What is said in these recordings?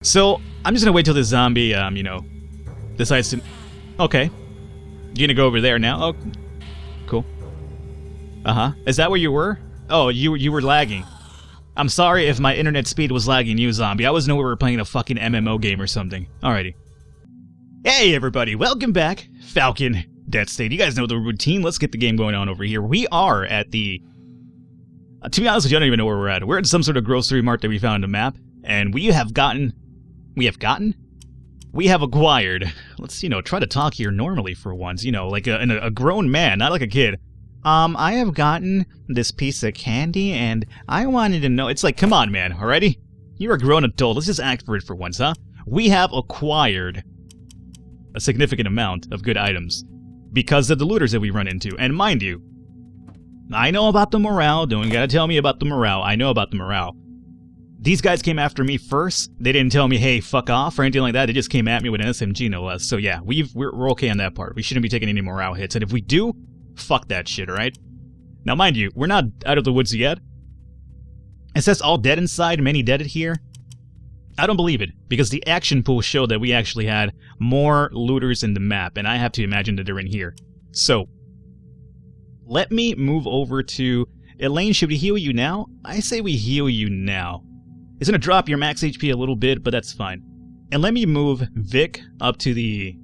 So, I'm just gonna wait till this zombie, decides to... Okay. You gonna go over there now? Oh, cool. Uh-huh. Is that where you were? Oh, you were lagging. I'm sorry if my internet speed was lagging you, zombie. I was knowing we were playing a fucking MMO game or something. Alrighty. Hey, everybody. Welcome back. Falcon, Dead State. You guys know the routine. Let's get the game going on over here. We are at the... to be honest with you, I don't even know where we're at. We're at some sort of grocery mart that we found on the map. And we have gotten... We have acquired... Let's, try to talk here normally for once. Like a grown man, not like a kid. I have gotten this piece of candy, and I wanted to know... It's like, come on, man, alrighty? You're a grown adult. Let's just act for it for once, huh? We have acquired a significant amount of good items because of the looters that we run into. And mind you, I know about the morale. Don't gotta tell me about the morale. I know about the morale. These guys came after me first. They didn't tell me, hey, fuck off, or anything like that. They just came at me with an SMG, no less. So yeah, we're okay on that part. We shouldn't be taking any morale hits. And if we do, fuck that shit, alright? Now, mind you, we're not out of the woods yet. It says all dead inside, many dead here. I don't believe it, because the action pool showed that we actually had more looters in the map, and I have to imagine that they're in here. So, let me move over to... Elaine, should we heal you now? I say we heal you now. It's going to drop your max HP a little bit, but that's fine. And let me move Vic up to the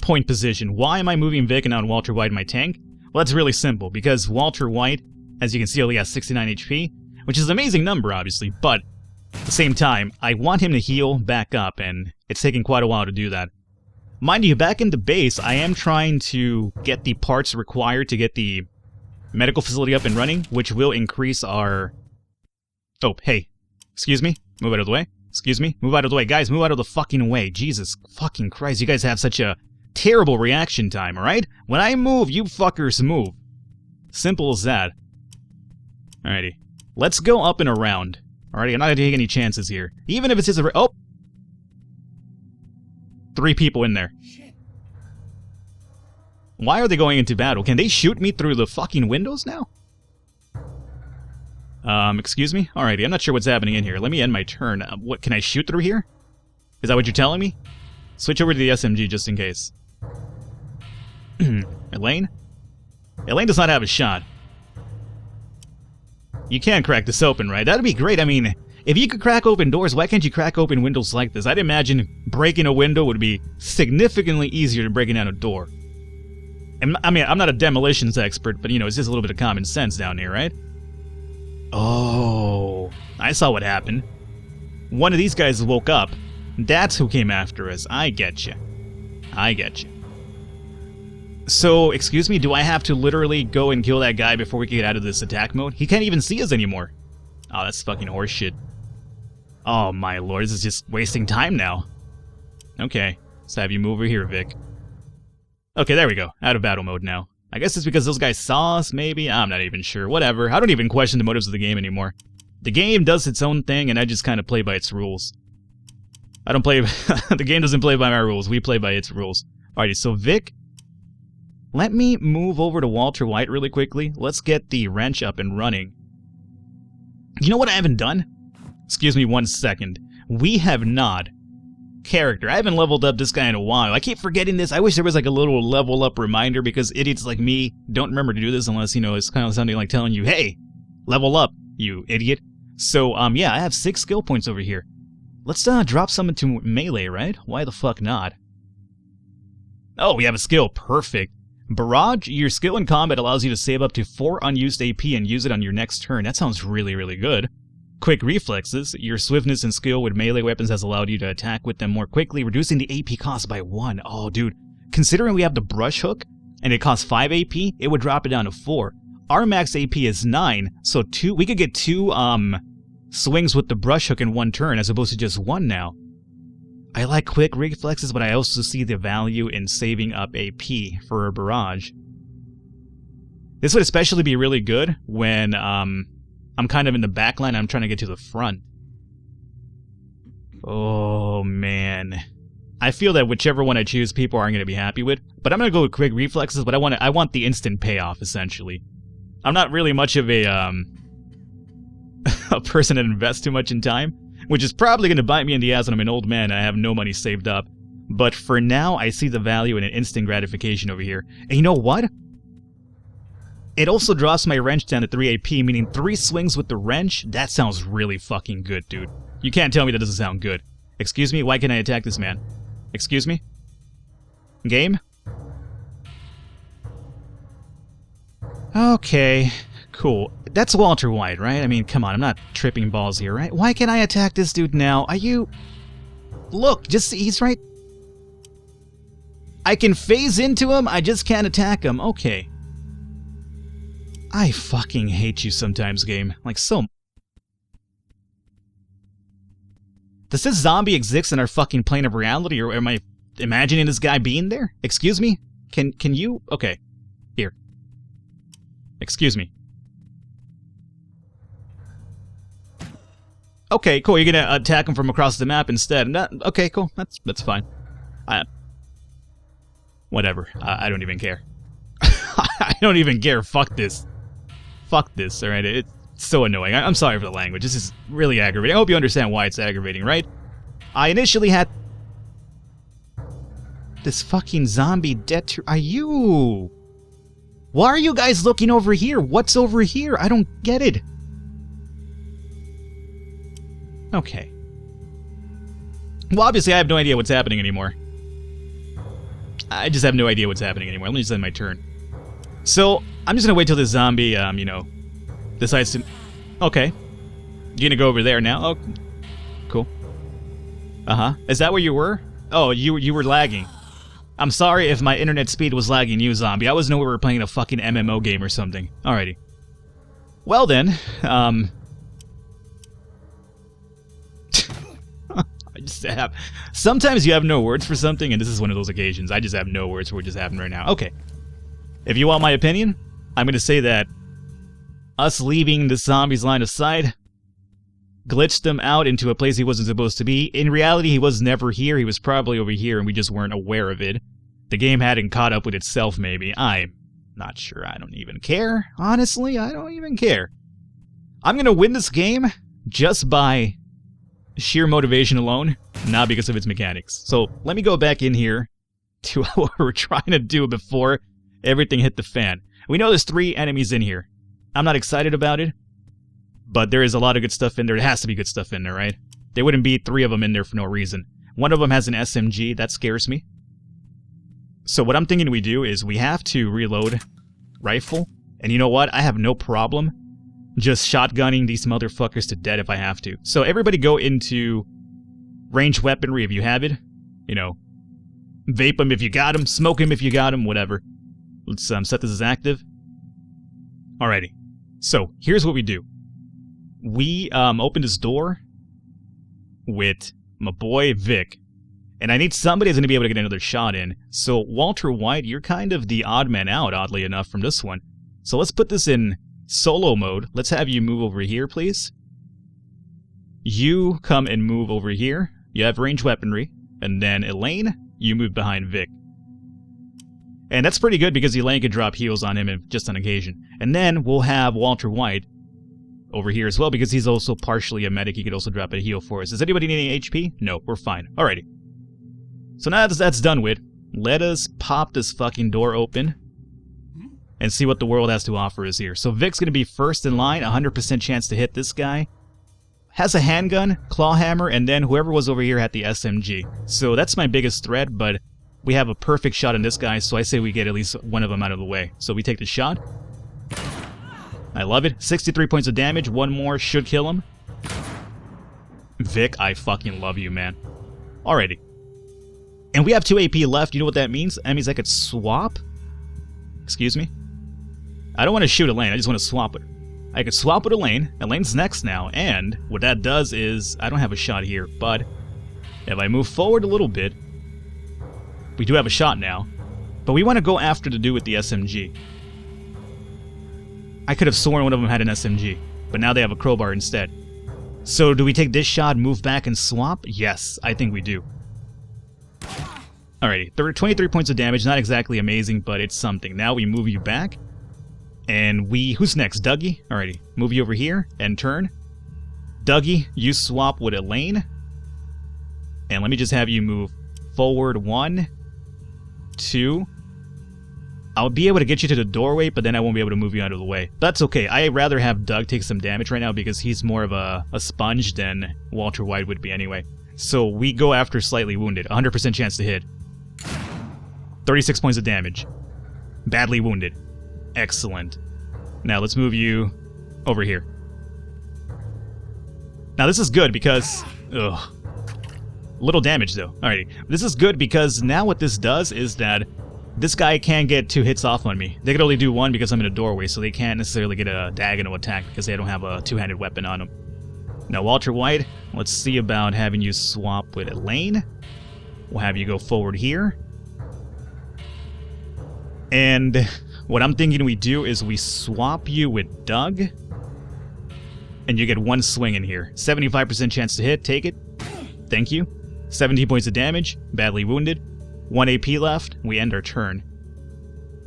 point position. Why am I moving Vic and not Walter White in my tank? Well, that's really simple, because Walter White, as you can see, only has 69 HP, which is an amazing number, obviously, but at the same time, I want him to heal back up, and it's taking quite a while to do that. Mind you, back in the base, I am trying to get the parts required to get the medical facility up and running, which will increase our... Oh, hey. Excuse me? Move out of the way. Excuse me? Move out of the way. Guys, move out of the fucking way. Jesus fucking Christ, you guys have such a terrible reaction time, alright? When I move, you fuckers move. Simple as that. Alrighty. Let's go up and around. Alrighty, I'm not gonna take any chances here. Even if it's just a... Oh! 3 people in there. Why are they going into battle? Can they shoot me through the fucking windows now? Excuse me? Alrighty, I'm not sure what's happening in here. Let me end my turn. What, can I shoot through here? Is that what you're telling me? Switch over to the SMG just in case. Elaine? Elaine does not have a shot. You can crack this open, right? That'd be great. I mean, if you could crack open doors, why can't you crack open windows like this? I'd imagine breaking a window would be significantly easier than breaking down a door. And, I mean, I'm not a demolitions expert, but, it's just a little bit of common sense down here, right? Oh, I saw what happened. One of these guys woke up. That's who came after us. I get you. I get you. So, excuse me, do I have to literally go and kill that guy before we can get out of this attack mode? He can't even see us anymore. Oh, that's fucking horseshit. Oh my lord, this is just wasting time now. Okay, let's have you move over here, Vic. Okay, there we go. Out of battle mode now. I guess it's because those guys saw us, maybe? I'm not even sure. Whatever. I don't even question the motives of the game anymore. The game does its own thing, and I just kind of play by its rules. I don't play... the game doesn't play by my rules. We play by its rules. Alrighty, so Vic... Let me move over to Walter White really quickly. Let's get the wrench up and running. You know what I haven't done? Excuse me 1 second. We have not... Character. I haven't leveled up this guy in a while. I keep forgetting this. I wish there was like a little level up reminder because idiots like me don't remember to do this unless, it's kind of sounding like telling you, hey, level up, you idiot. So, yeah, I have 6 skill points over here. Let's, drop some into melee, right? Why the fuck not? Oh, we have a skill. Perfect. Barrage, your skill in combat allows you to save up to 4 unused AP and use it on your next turn. That sounds really, really good. Quick reflexes, your swiftness and skill with melee weapons has allowed you to attack with them more quickly, reducing the AP cost by 1. Oh, dude. Considering we have the brush hook, and it costs 5 AP, it would drop it down to 4. Our max AP is 9, so we could get 2, swings with the brush hook in 1 turn, as opposed to just 1 now. I like quick reflexes, but I also see the value in saving up AP for a barrage. This would especially be really good when, I'm kind of in the back line, I'm trying to get to the front. Oh, man. I feel that whichever one I choose, people aren't going to be happy with. But I'm going to go with quick reflexes, but I want the instant payoff, essentially. I'm not really much of a person that invests too much in time. which is probably going to bite me in the ass when I'm an old man and I have no money saved up. But for now, I see the value in an instant gratification over here. And you know what? It also drops my wrench down to 3 AP, meaning 3 swings with the wrench. That sounds really fucking good, dude. You can't tell me that doesn't sound good. Excuse me? Why can't I attack this man? Excuse me? Game? Okay, cool. That's Walter White, right? I mean, come on, I'm not tripping balls here, right? Why can't I attack this dude now? Are you... Look, just he's right... I can phase into him, I just can't attack him. Okay. I fucking hate you sometimes, game. Like, so... Does this zombie exist in our fucking plane of reality, or am I imagining this guy being there? Excuse me? Can you... Okay. Here. Excuse me. Okay, cool. You're gonna attack him from across the map instead. Okay, cool. That's fine. Whatever. I don't even care. I don't even care. Fuck this. Fuck this, alright? It's so annoying. I'm sorry for the language. This is really aggravating. I hope you understand why it's aggravating, right? I initially had... This fucking zombie dead... Are you... Why are you guys looking over here? What's over here? I don't get it. Okay. Well, obviously I have no idea what's happening anymore. I just have no idea what's happening anymore. Let me just end my turn. So, I'm just gonna wait till this zombie, you know, decides to... Okay. You're gonna go over there now? Oh, cool. Uh-huh. Is that where you were? Oh, you were lagging. I'm sorry if my internet speed was lagging you, zombie. I was know we were playing a fucking MMO game or something. Alrighty. Well then, I just have... Sometimes you have no words for something, and this is one of those occasions. I just have no words for what just happened right now. Okay. If you want my opinion, I'm going to say that us leaving the zombie's line of sight glitched him out into a place he wasn't supposed to be. In reality, he was never here. He was probably over here, and we just weren't aware of it. The game hadn't caught up with itself, maybe. I'm not sure. I don't even care. Honestly, I don't even care. I'm going to win this game just by sheer motivation alone, not because of its mechanics. So let me go back in here to what we were trying to do before everything hit the fan. We know there's 3 enemies in here. I'm not excited about it, but there is a lot of good stuff in there. There has to be good stuff in there, right? There wouldn't be 3 of them in there for no reason. One of them has an SMG. That scares me. So what I'm thinking we do is we have to reload rifle. And you know what? I have no problem just shotgunning these motherfuckers to death if I have to. So everybody go into ranged weaponry if you have it. You know, vape them if you got them, smoke them if you got them, whatever. Let's set this as active. Alrighty. So here's what we do. We open this door with my boy Vic. And I need somebody who's going to be able to get another shot in. So Walter White, you're kind of the odd man out, oddly enough, from this one. So let's put this in solo mode. Let's have you move over here, please. You come and move over here. You have ranged weaponry. And then Elaine, you move behind Vic. And that's pretty good because Elaine could drop heals on him just on occasion. And then we'll have Walter White over here as well because he's also partially a medic. He could also drop a heal for us. Does anybody need any HP? No, we're fine. Alrighty. So now that's done with, let us pop this fucking door open and see what the world has to offer us here. So Vic's going to be first in line, 100% chance to hit this guy. Has a handgun, claw hammer, and then whoever was over here had the SMG. So that's my biggest threat, but we have a perfect shot on this guy, so I say we get at least one of them out of the way. So we take the shot. I love it. 63 points of damage. One more should kill him. Vic, I fucking love you, man. Alrighty. And we have 2 AP left. You know what that means? That means I could swap? Excuse me? I don't want to shoot Elaine. I just want to swap with her. I could swap with Elaine. Elaine's next now. And what that does is, I don't have a shot here, but if I move forward a little bit, we do have a shot now. But we want to go after the dude with the SMG. I could have sworn one of them had an SMG, but now they have a crowbar instead. So do we take this shot, move back, and swap? Yes, I think we do. Alrighty, 23 points of damage, not exactly amazing, but it's something. Now we move you back, and who's next, Dougie? Alrighty, move you over here, and turn. Dougie, you swap with Elaine. And let me just have you move forward 1, 2. I'll be able to get you to the doorway, but then I won't be able to move you out of the way. That's okay. I'd rather have Doug take some damage right now because he's more of a sponge than Walter White would be anyway. So we go after slightly wounded. 100% chance to hit. 36 points of damage. Badly wounded. Excellent. Now let's move you over here. Now this is good because... Ugh. Little damage though. Alrighty. This is good because now what this does is that this guy can't get 2 hits off on me. They can only do 1 because I'm in a doorway, so they can't necessarily get a diagonal attack because they don't have a 2-handed weapon on them. Now, Walter White, let's see about having you swap with Elaine. We'll have you go forward here. And what I'm thinking we do is we swap you with Doug. And you get 1 swing in here. 75% chance to hit. Take it. Thank you. 17 points of damage. Badly wounded. 1 AP left. We end our turn.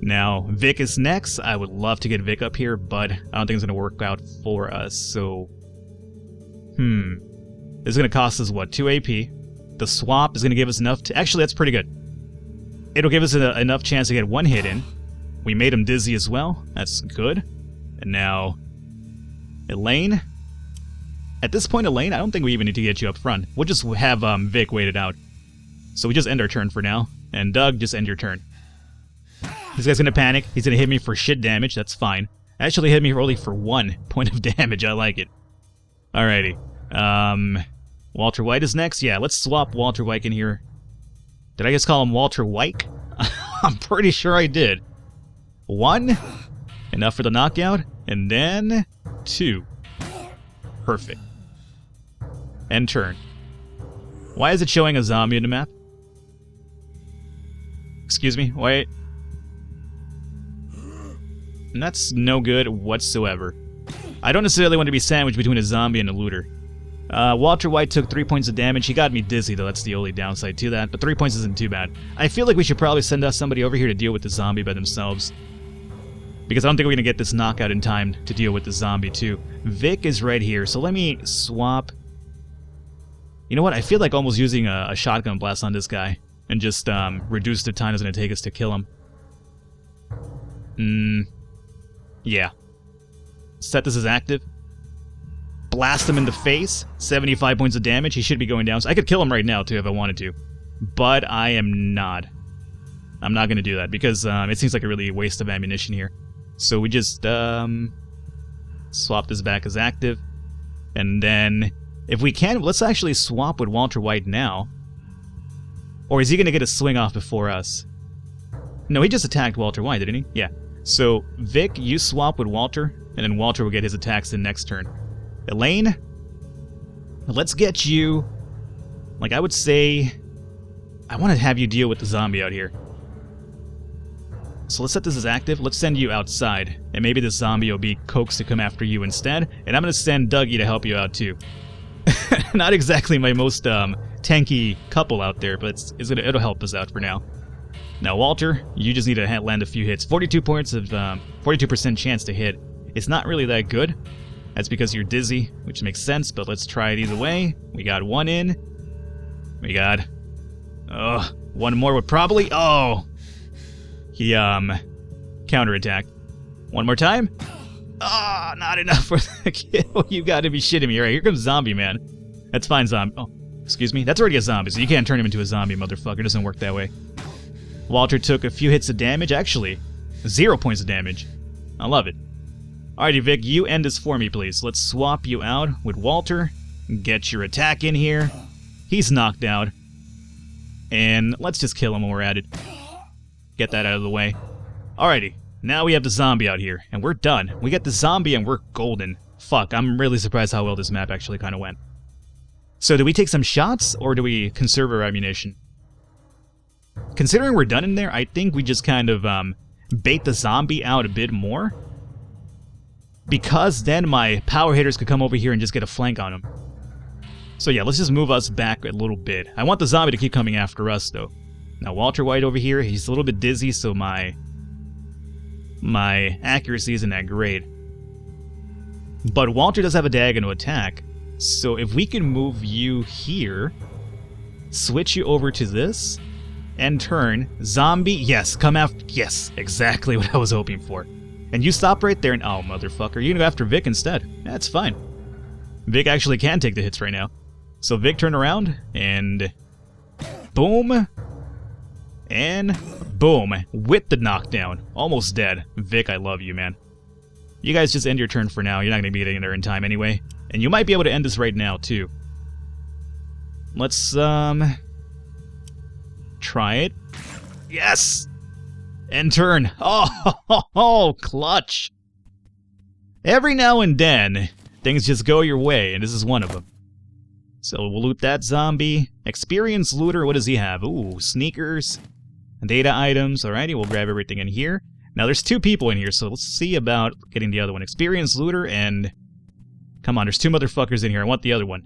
Now, Vic is next. I would love to get Vic up here, but I don't think it's going to work out for us, so... This is going to cost us, what, 2 AP? The swap is going to give us enough to... Actually, that's pretty good. It'll give us enough chance to get 1 hit in. We made him dizzy as well. That's good. And now... Elaine? At this point, Elaine, I don't think we even need to get you up front. We'll just have Vic wait it out. So we just end our turn for now. And Doug, just end your turn. This guy's gonna panic. He's gonna hit me for shit damage. That's fine. Actually hit me only for 1 point of damage. I like it. Alrighty. Walter White is next. Yeah, let's swap Walter White in here. Did I just call him Walter White? I'm pretty sure I did. 1. Enough for the knockout. And then 2. Perfect. End turn. Why is it showing a zombie in the map? Excuse me, wait. And that's no good whatsoever. I don't necessarily want to be sandwiched between a zombie and a looter. Walter White took 3 points of damage. He got me dizzy, though. That's the only downside to that. But 3 points isn't too bad. I feel like we should probably send us somebody over here to deal with the zombie by themselves. Because I don't think we're going to get this knockout in time to deal with the zombie, too. Vic is right here, so let me swap... You know what? I feel like almost using a shotgun blast on this guy. And just reduce the time it's going to take us to kill him. Yeah. Set this as active. Blast him in the face. 75 points of damage. He should be going down. So I could kill him right now, too, if I wanted to. But I am not. I'm not going to do that, because it seems like a really waste of ammunition here. So we just swap this back as active. And then, if we can, let's actually swap with Walter White now. Or is he going to get a swing off before us? No, he just attacked Walter White, didn't he? Yeah. So, Vic, you swap with Walter, and then Walter will get his attacks in next turn. Elaine, let's get you... Like, I would say... I want to have you deal with the zombie out here. So let's set this as active. Let's send you outside. And maybe this zombie will be coaxed to come after you instead. And I'm going to send Dougie to help you out, too. Not exactly my most tanky couple out there, but it'll help us out for now. Now, Walter, you just need to land a few hits. 42 points of 42% chance to hit. It's not really that good. That's because you're dizzy, which makes sense, but let's try it either way. We got 1 in. We got... one more would probably... Oh! He, counterattacked. 1 more time. Ah, not enough for the kill. You gotta be shitting me. All right, here comes Zombie, man. That's fine, Zombie. Oh, excuse me. That's already a zombie, so you can't turn him into a zombie, motherfucker. It doesn't work that way. Walter took a few hits of damage. Actually, 0 points of damage. I love it. Alrighty, Vic, you end this for me, please. Let's swap you out with Walter. Get your attack in here. He's knocked out. And let's just kill him when we're at it. Get that out of the way. Alrighty, now we have the zombie out here, and we're done. We got the zombie and we're golden. Fuck, I'm really surprised how well this map actually kind of went. So do we take some shots, or do we conserve our ammunition? Considering we're done in there, I think we just kind of bait the zombie out a bit more. Because then my power hitters could come over here and just get a flank on him. So yeah, let's just move us back a little bit. I want the zombie to keep coming after us, though. Now, Walter White over here, he's a little bit dizzy, so my accuracy isn't that great. But Walter does have a diagonal attack, So if we can move you here, switch you over to this, and turn, zombie, yes, come after, yes, exactly what I was hoping for. And you stop right there and, oh, motherfucker, you're gonna go after Vic instead. That's fine. Vic actually can take the hits right now. So Vic, turn around, and boom, and boom, with the knockdown. Almost dead. Vic, I love you, man. You guys just end your turn for now. You're not gonna be getting there in time anyway. And you might be able to end this right now, too. Let's, try it. Yes! And turn. Oh, clutch. Every now and then, things just go your way, and this is one of them. So we'll loot that zombie. Experienced looter, what does he have? Ooh, sneakers, data items. Alrighty, we'll grab everything in here. Now there's 2 people in here, so let's see about getting the other one. Experienced looter and... Come on, there's 2 motherfuckers in here. I want the other one.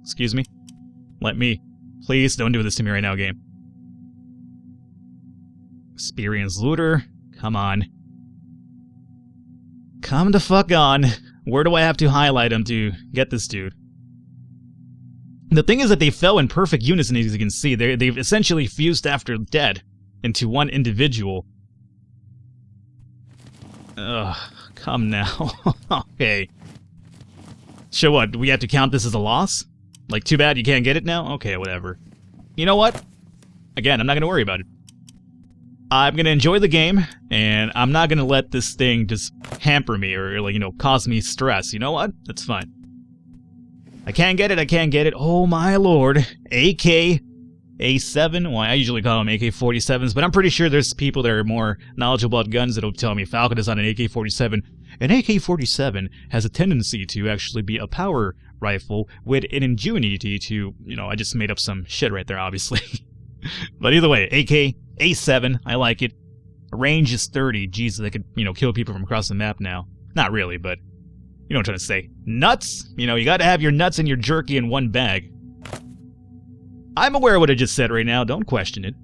Excuse me? Let me... Please don't do this to me right now, game. Experienced looter. Come on. Come the fuck on. Where do I have to highlight him to get this dude? The thing is that they fell in perfect unison, as you can see. They've essentially fused after dead into one individual. Ugh, come now. Okay. So what, do we have to count this as a loss? Like, too bad you can't get it now? Okay, whatever. You know what? Again, I'm not gonna worry about it. I'm gonna enjoy the game, and I'm not gonna let this thing just hamper me or, like, you know, cause me stress. You know what? That's fine. I can't get it, I can't get it. Oh my lord. AK-A7? Well, I usually call them AK-47s, but I'm pretty sure there's people that are more knowledgeable about guns that'll tell me Falcon is not an AK-47. An AK-47 has a tendency to actually be a power rifle with an ingenuity to, you know, I just made up some shit right there, obviously. But either way, AK-A7, I like it. Range is 30. Jesus, I could, you know, kill people from across the map now. Not really, but you know what I'm trying to say. Nuts? You know, you gotta have your nuts and your jerky in one bag. I'm aware of what I just said right now, don't question it.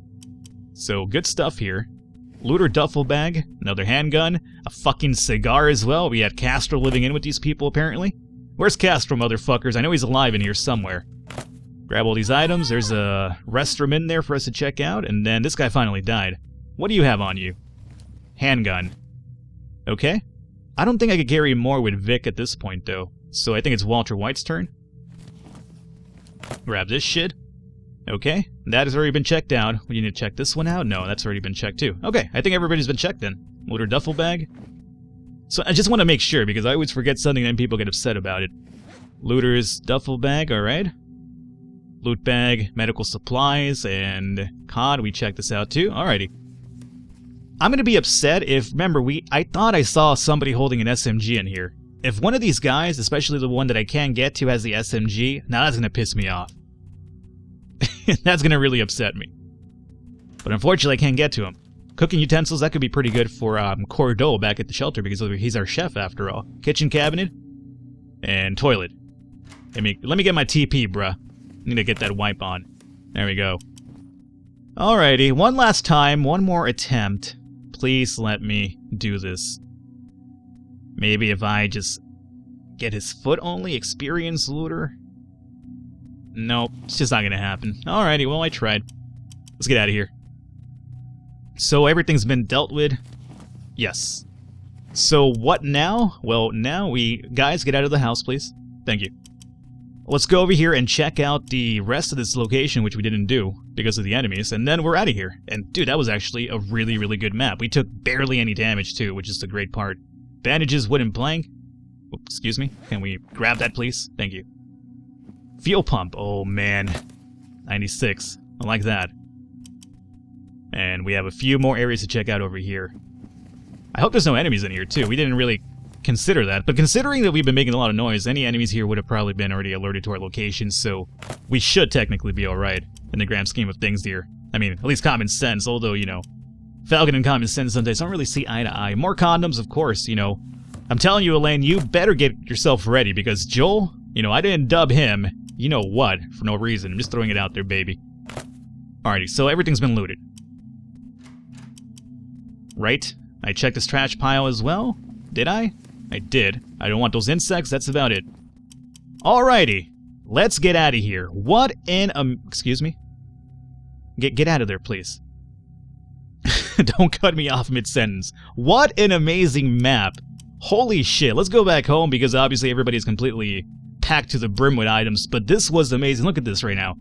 So, good stuff here. Looter duffel bag, another handgun, a fucking cigar as well. We had Castro living in with these people, apparently. Where's Castro, motherfuckers? I know he's alive in here somewhere. Grab all these items. There's a restroom in there for us to check out, and then this guy finally died. What do you have on you? Handgun. Okay. I don't think I could carry more with Vic at this point, though. So I think it's Walter White's turn. Grab this shit. Okay, that has already been checked out. We need to check this one out? No, that's already been checked too. Okay, I think everybody's been checked then. Looter duffel bag. So I just want to make sure, because I always forget something and then people get upset about it. Looter's duffel bag, alright. Loot bag, medical supplies, and COD, we checked this out too. Alrighty. I'm gonna be upset if, remember, I thought I saw somebody holding an SMG in here. If one of these guys, especially the one that I can get to, has the SMG, now that's gonna piss me off. That's gonna really upset me. But unfortunately I can't get to him. Cooking utensils, that could be pretty good for Cordo back at the shelter, because he's our chef after all. Kitchen cabinet. And toilet. Let me get my TP, bruh. I need to get that wipe on. There we go. Alrighty, one last time, one more attempt. Please let me do this. Maybe if I just get his foot only, experienced looter? Nope, it's just not gonna happen. Alrighty, well, I tried. Let's get out of here. So everything's been dealt with? Yes. So what now? Well, now guys, get out of the house, please. Thank you. Let's go over here and check out the rest of this location, which we didn't do because of the enemies, and then we're out of here. And dude, that was actually a really, really good map. We took barely any damage too, which is the great part. Bandages, wooden plank. Oops, excuse me. Can we grab that, please? Thank you. Fuel pump. Oh man. 96. I like that. And we have a few more areas to check out over here. I hope there's no enemies in here too. We didn't really consider that, but considering that we've been making a lot of noise, any enemies here would have probably been already alerted to our location, so we should technically be alright in the grand scheme of things here. I mean, at least common sense, although, you know, Falcon and common sense sometimes don't really see eye to eye. More condoms, of course, you know. I'm telling you, Elaine, you better get yourself ready, because Joel, you know, I didn't dub him, you know what, for no reason. I'm just throwing it out there, baby. Alrighty, so everything's been looted. Right? I checked this trash pile as well. Did I? I did. I don't want those insects, that's about it. Alrighty. Let's get out of here. What in excuse me? Get out of there, please. Don't cut me off mid-sentence. What an amazing map. Holy shit. Let's go back home because obviously everybody's completely packed to the brim with items, but this was amazing. Look at this right now.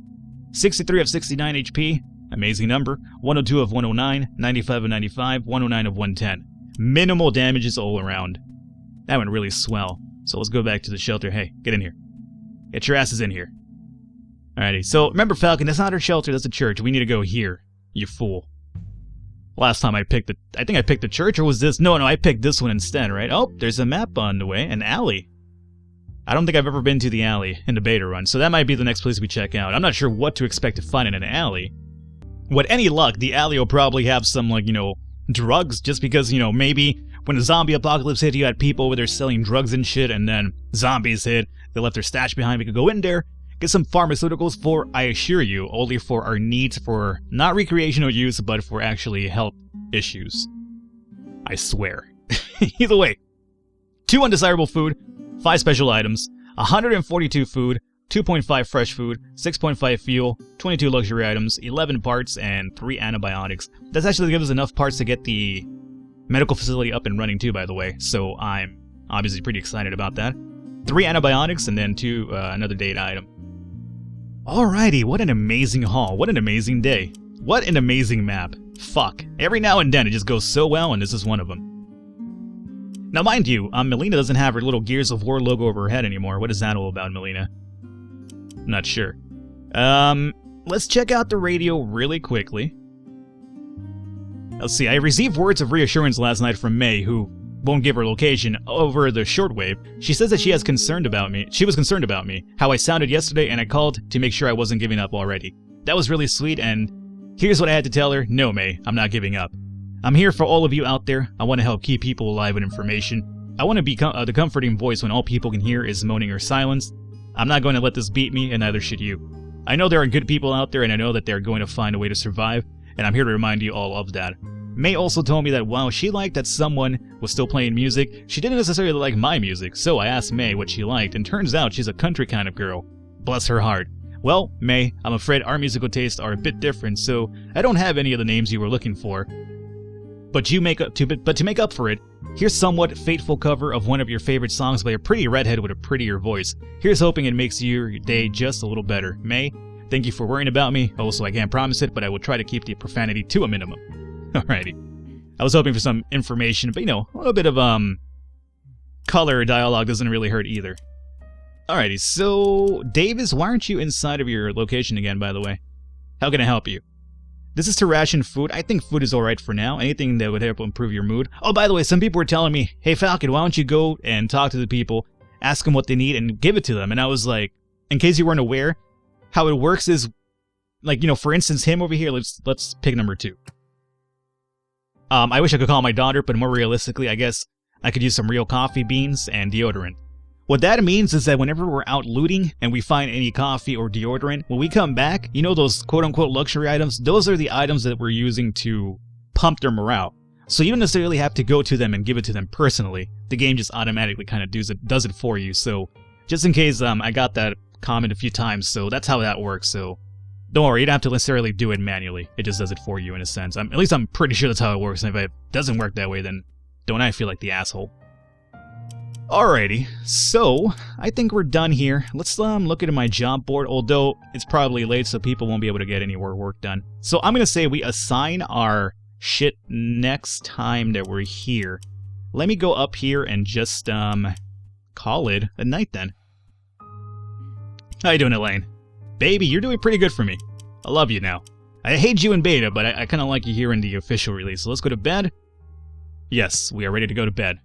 63 of 69 HP. Amazing number. 102 of 109. 95 of 95. 109 of 110. Minimal damages all around. That went really swell. So let's go back to the shelter. Hey, get in here. Get your asses in here. Alrighty, so remember Falcon, that's not our shelter, that's a church. We need to go here, you fool. Last time I think I picked the church, or was this? No, I picked this one instead, right? Oh, there's a map on the way, an alley. I don't think I've ever been to the alley in the beta run, so that might be the next place we check out. I'm not sure what to expect to find in an alley. With any luck, the alley will probably have some, like, drugs, just because, maybe when the zombie apocalypse hit, you had people over there selling drugs and shit, and then zombies hit, they left their stash behind, we could go in there, get some pharmaceuticals for, I assure you, only for our needs for not recreational use, but for actually health issues. I swear. Either way, 2 undesirable food, 5 special items, 142 food, 2.5 fresh food, 6.5 fuel, 22 luxury items, 11 parts, and 3 antibiotics. That's actually gives us enough parts to get the medical facility up and running too, by the way, so I'm obviously pretty excited about that. 3 antibiotics, and then 2 another date item. Alrighty, what an amazing haul, what an amazing day. What an amazing map. Fuck. Every now and then it just goes so well, and this is one of them. Now mind you, Melina doesn't have her little Gears of War logo over her head anymore. What is that all about, Melina? I'm not sure. Let's check out the radio really quickly. Let's see, I received words of reassurance last night from May, who won't give her location, over the shortwave. She says that she was concerned about me, how I sounded yesterday, and I called to make sure I wasn't giving up already. That was really sweet, and here's what I had to tell her. No, May, I'm not giving up. I'm here for all of you out there. I want to help keep people alive with information. I want to be the comforting voice when all people can hear is moaning or silence. I'm not going to let this beat me, and neither should you. I know there are good people out there, and I know that they're going to find a way to survive, and I'm here to remind you all of that. May also told me that while she liked that someone was still playing music, she didn't necessarily like my music, so I asked May what she liked, and turns out she's a country kind of girl. Bless her heart. Well, May, I'm afraid our musical tastes are a bit different, so I don't have any of the names you were looking for. But to make up for it, here's somewhat fateful cover of one of your favorite songs by a pretty redhead with a prettier voice. Here's hoping it makes your day just a little better. May, thank you for worrying about me. Also, I can't promise it, but I will try to keep the profanity to a minimum. Alrighty. I was hoping for some information, but a little bit of color dialogue doesn't really hurt either. Alrighty, so Davis, why aren't you inside of your location again, by the way? How can I help you? This is to ration food. I think food is alright for now. Anything that would help improve your mood. Oh, by the way, some people were telling me, hey Falcon, why don't you go and talk to the people, ask them what they need, and give it to them. And I was like, in case you weren't aware, how it works is, like, for instance, him over here, let's pick number 2. I wish I could call my daughter, but more realistically, I guess I could use some real coffee beans and deodorant. What that means is that whenever we're out looting and we find any coffee or deodorant, when we come back, those quote-unquote luxury items, those are the items that we're using to pump their morale. So you don't necessarily have to go to them and give it to them personally. The game just automatically kind of does it for you. So just in case, I got that comment a few times, so that's how that works. So don't worry, you don't have to necessarily do it manually. It just does it for you in a sense. At least I'm pretty sure that's how it works, and if it doesn't work that way, then don't I feel like the asshole. Alrighty, so I think we're done here. Let's look at my job board, although it's probably late so people won't be able to get any more work done. So I'm going to say we assign our shit next time that we're here. Let me go up here and just call it a night then. How you doing, Elaine? Baby, you're doing pretty good for me. I love you now. I hate you in beta, but I kind of like you here in the official release. So let's go to bed. Yes, we are ready to go to bed.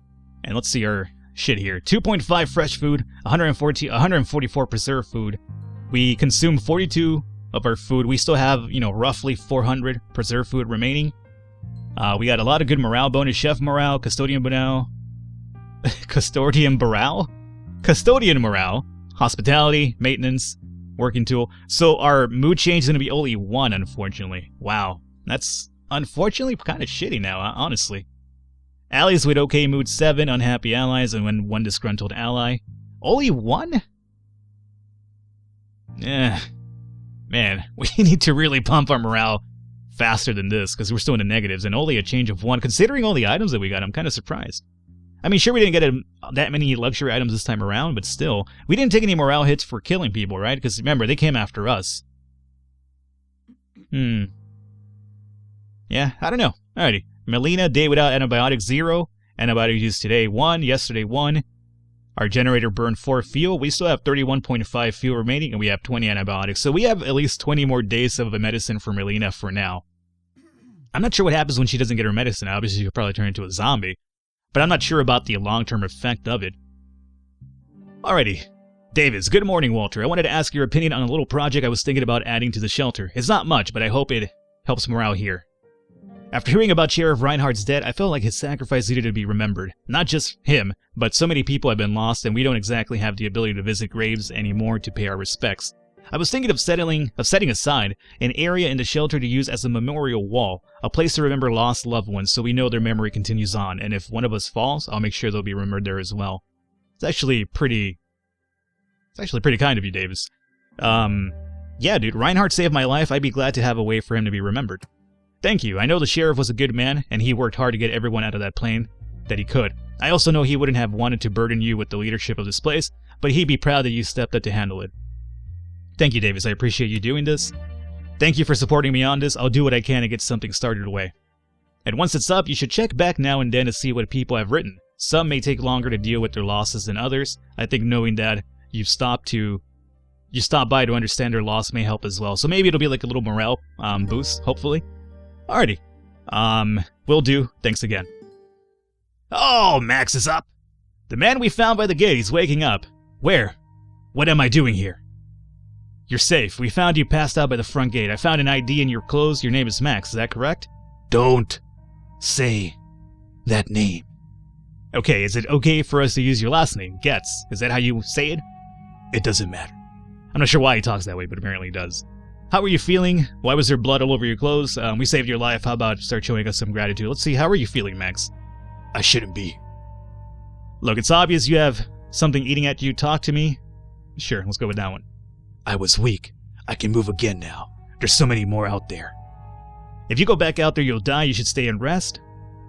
And let's see our shit here. 2.5 fresh food, 144 preserved food. We consume 42 of our food. We still have, roughly 400 preserved food remaining. We got a lot of good morale bonus, chef morale, custodian morale, hospitality, maintenance, working tool. So our mood change is going to be only 1, unfortunately. Wow. That's unfortunately kind of shitty now, honestly. Allies with okay mood 7, unhappy allies, and 1 disgruntled ally. Only 1? Man, we need to really pump our morale faster than this, because we're still in the negatives, and only a change of 1. Considering all the items that we got, I'm kind of surprised. I mean, sure, we didn't get that many luxury items this time around, but still. We didn't take any morale hits for killing people, right? Because remember, they came after us. Yeah, I don't know. Alrighty. Melina, day without antibiotics, 0. Antibiotic use today, 1. Yesterday, 1. Our generator burned 4 fuel. We still have 31.5 fuel remaining, and we have 20 antibiotics. So we have at least 20 more days of a medicine for Melina for now. I'm not sure what happens when she doesn't get her medicine. Obviously, she'll probably turn into a zombie. But I'm not sure about the long-term effect of it. Alrighty. Davis, good morning, Walter. I wanted to ask your opinion on a little project I was thinking about adding to the shelter. It's not much, but I hope it helps morale here. After hearing about Sheriff Reinhardt's death, I felt like his sacrifice needed to be remembered. Not just him, but so many people have been lost, and we don't exactly have the ability to visit graves anymore to pay our respects. I was thinking of setting aside an area in the shelter to use as a memorial wall, a place to remember lost loved ones so we know their memory continues on, and if one of us falls, I'll make sure they'll be remembered there as well. It's actually pretty kind of you, Davis. Yeah, dude, Reinhardt saved my life. I'd be glad to have a way for him to be remembered. Thank you. I know the sheriff was a good man, and he worked hard to get everyone out of that plane that he could. I also know he wouldn't have wanted to burden you with the leadership of this place, but he'd be proud that you stepped up to handle it. Thank you, Davis. I appreciate you doing this. Thank you for supporting me on this. I'll do what I can to get something started away. And once it's up, you should check back now and then to see what people have written. Some may take longer to deal with their losses than others. I think knowing that you stopped by to understand their loss may help as well. So maybe it'll be like a little morale boost, hopefully. Alrighty. Will do. Thanks again. Oh, Max is up. The man we found by the gate, he's waking up. Where? What am I doing here? You're safe. We found you passed out by the front gate. I found an ID in your clothes. Your name is Max, is that correct? Don't say that name. Okay, is it okay for us to use your last name, Getz? Is that how you say it? It doesn't matter. I'm not sure why he talks that way, but apparently he does. How are you feeling? Why was there blood all over your clothes? We saved your life. How about start showing us some gratitude? Let's see, how are you feeling, Max? I shouldn't be. Look, it's obvious you have something eating at you. Talk to me. Sure, let's go with that one. I was weak. I can move again now. There's so many more out there. If you go back out there, you'll die. You should stay and rest.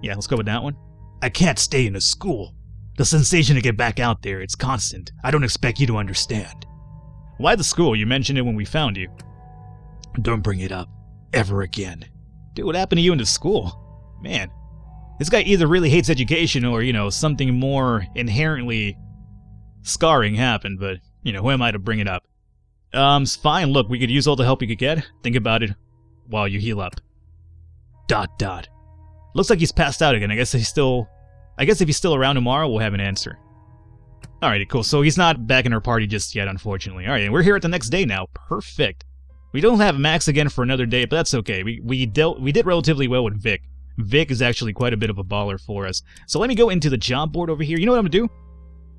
Yeah, let's go with that one. I can't stay in a school. The sensation to get back out there, it's constant. I don't expect you to understand. Why the school? You mentioned it when we found you. Don't bring it up. Ever again. Dude, what happened to you in the school? Man. This guy either really hates education or, something more inherently scarring happened, but, who am I to bring it up? It's fine. Look, we could use all the help you could get. Think about it while you heal up. ... Looks like he's passed out again. I guess if he's still around tomorrow, we'll have an answer. Alrighty, cool. So he's not back in our party just yet, unfortunately. Alright, and we're here at the next day now. Perfect. We don't have Max again for another day, but that's okay. We did relatively well with Vic. Vic is actually quite a bit of a baller for us. So let me go into the job board over here. You know what I'm going to do?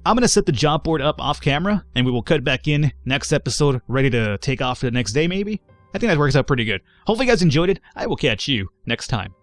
I'm going to set the job board up off camera, and we will cut back in next episode, ready to take off for the next day, maybe? I think that works out pretty good. Hopefully you guys enjoyed it. I will catch you next time.